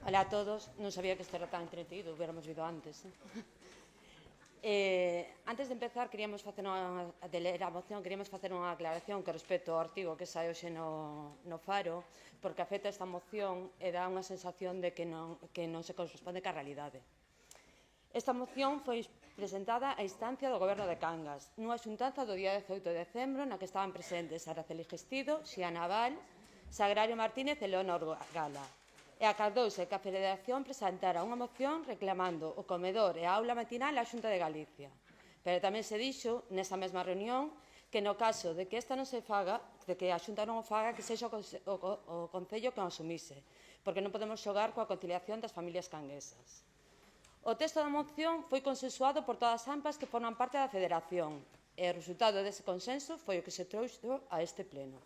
Hola a todos. Non sabía que isto era tan entretido, hubiéramos vido antes. Antes de empezar, de ler a moción, queríamos facer unha aclaración que respecto ao artigo que sai hoxe no Faro, porque afecta esta moción e dá unha sensación de que non se corresponde ca realidade. Esta moción foi presentada a instancia do Goberno de Cangas, nunha xuntanza do día 18 de decembro na que estaban presentes Araceli Gestido, Xiana Val, Sagrario Martínez e Leonor Gala. E acordouse que a Federación presentara unha moción reclamando o comedor e a aula matinal á Xunta de Galicia. Pero tamén se dixo, nesa mesma reunión, que no caso de que esta non se faga, de que a Xunta non o faga, que sexa o Concello que o asumise, porque non podemos xogar coa conciliación das familias canguesas. O texto da moción foi consensuado por todas as AMPAs que forman parte da Federación, e o resultado dese consenso foi o que se trouxo a este pleno.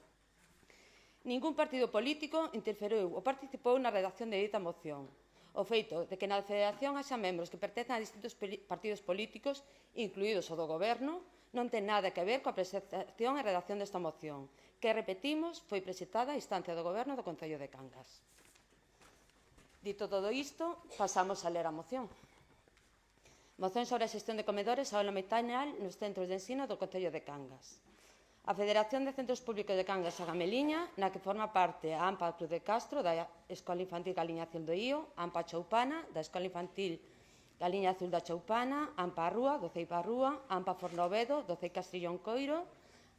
Ningún partido político interferiu ou participou na redacción de dita moción. O feito de que na Federación haxa membros que pertencen a distintos partidos políticos, incluídos o do Goberno, non ten nada que ver coa presentación e redacción desta moción, que, repetimos, foi presentada a instancia do Goberno do Concello de Cangas. Dito todo isto, pasamos a ler a moción. Moción sobre a xestión de comedores e aula matinal nos centros de ensino do Concello de Cangas. A Federación de Centros Públicos de Cangas e Gameliña, na que forma parte a AMPA Cruz de Castro, da Escola Infantil Galiña Azul do Ío, AMPA Choupana, da Escola Infantil Galiña Azul da Choupana, AMPA Rúa, do CEIP Rúa, AMPA Fornovedo, do CEIP Castrillón Coiro,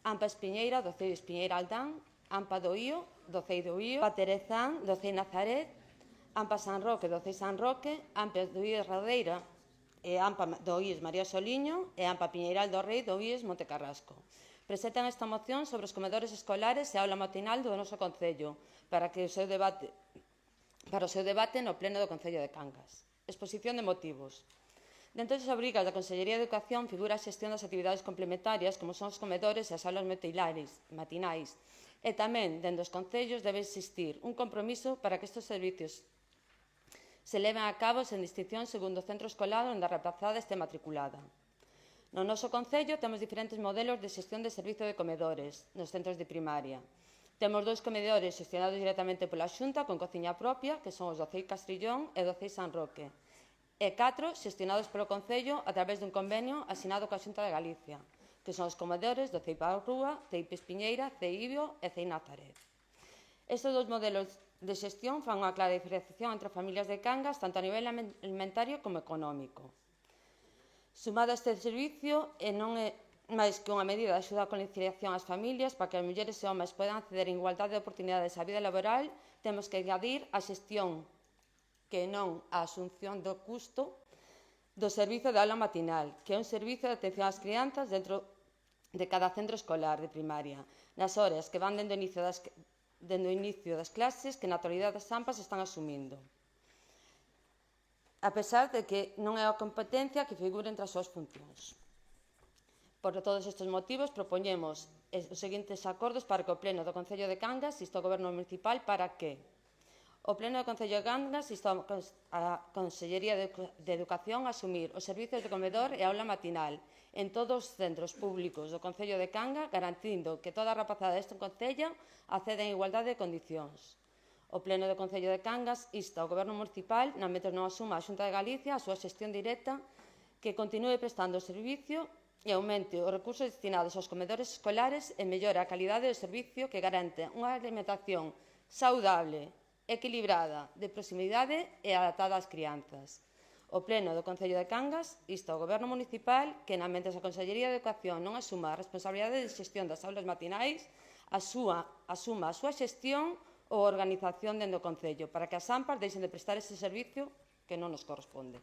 AMPA Espiñeira, do CEIP Espiñeira Aldán, AMPA do Ío, do CEIP do Ío, AMPA Terezán, do CEIP Nazaret, AMPA San Roque, do CEIP San Roque, AMPA do IES Radeira, e AMPA do IES María Soliño, e AMPA Piñeiral do Rei do IES Monte Carrasco. Presentan esta moción sobre os comedores escolares e a aula matinal do noso Concello para o seu debate no pleno do Concello de Cangas. Exposición de motivos. Dentro das obrigas da Consellería de Educación figura a xestión das actividades complementarias como son os comedores e as aulas matinais e tamén, dentro dos concellos, debe existir un compromiso para que estes servicios se leven a cabo sen distinción segundo o centro escolar onde a rapazada este matriculada. No noso Concello temos diferentes modelos de xestión de servizo de comedores nos centros de primaria. Temos 2 comedores xestionados directamente pola Xunta con cociña propia, que son os do CEIP Castrillón e do CEIP San Roque, e 4 xestionados polo Concello a través dun convenio asinado coa Xunta de Galicia, que son os comedores do CEIP Rúa, CEIP Espiñeira, CEIP Ibio e CEIP Nazaret. Estes 2 modelos de xestión fan unha clara diferenciación entre familias de Cangas tanto a nivel alimentario como económico. Sumado a este servicio, e non é máis que unha medida de axuda á conciliación ás familias para que as mulleres e homes podan acceder en igualdade de oportunidades á vida laboral, temos que engadir a xestión que non a asunción do custo do servizo de aula matinal, que é un servizo de atención ás crianzas dentro de cada centro escolar de primaria, nas horas que van dende o inicio das clases que na actualidade as AMPAs están asumindo, a pesar de que non é a competencia que figura entre as súas funcións. Por todos estes motivos, propoñemos os seguintes acordos para que o Pleno do Concello de Cangas inste ao Goberno Municipal para que o Pleno do Concello de Cangas inste a Consellería de Educación a asumir os servizos de comedor e aula matinal en todos os centros públicos do Concello de Cangas, garantindo que toda a rapazada deste Concello acceda en igualdade de condicións. O Pleno do Concello de Cangas insta ao Goberno Municipal, na mentre non asuma a Xunta de Galicia, a súa xestión directa, que continúe prestando o servicio e aumente os recursos destinados aos comedores escolares e mellore a calidade do servicio que garante unha alimentación saudable, equilibrada, de proximidade e adaptada ás crianzas. O Pleno do Concello de Cangas insta ao Goberno Municipal que, na mentre a Consellería de Educación non asuma a responsabilidade de xestión das aulas matinais, asuma a súa xestión ou organización dentro do Concello, para que as AMPAs deixen de prestar ese servicio que non nos corresponde.